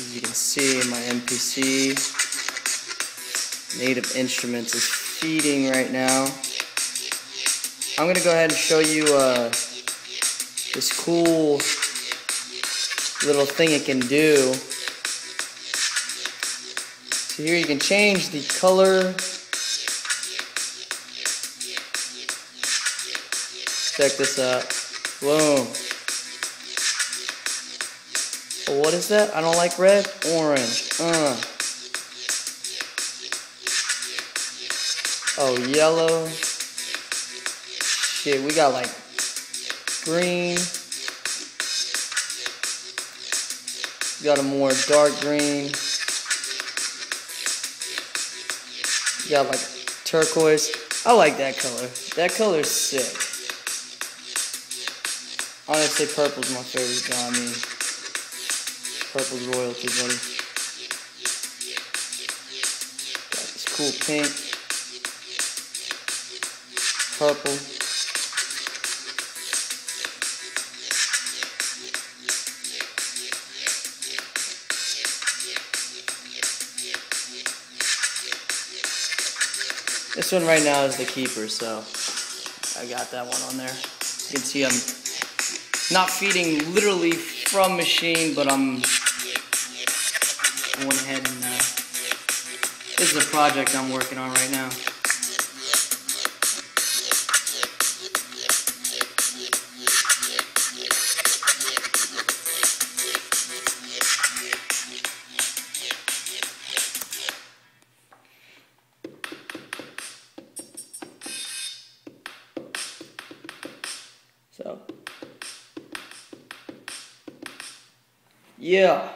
As you can see, my MPC Native Instruments is feeding right now. I'm gonna go ahead and show you this cool little thing it can do. So here you can change the color. Check this out. Boom. Oh, what is that? I don't like red. Orange. Oh, yellow. Shit, we got like green. We got a more dark green. We got like turquoise. I like that color. That color's sick. Honestly, purple's my favorite. I mean, purple's royalty, buddy. Got this cool pink, purple. This one right now is the keeper, so I got that one on there. You can see I'm not feeding literally from Maschine, but I went ahead and this is a project I'm working on right now. So, yeah.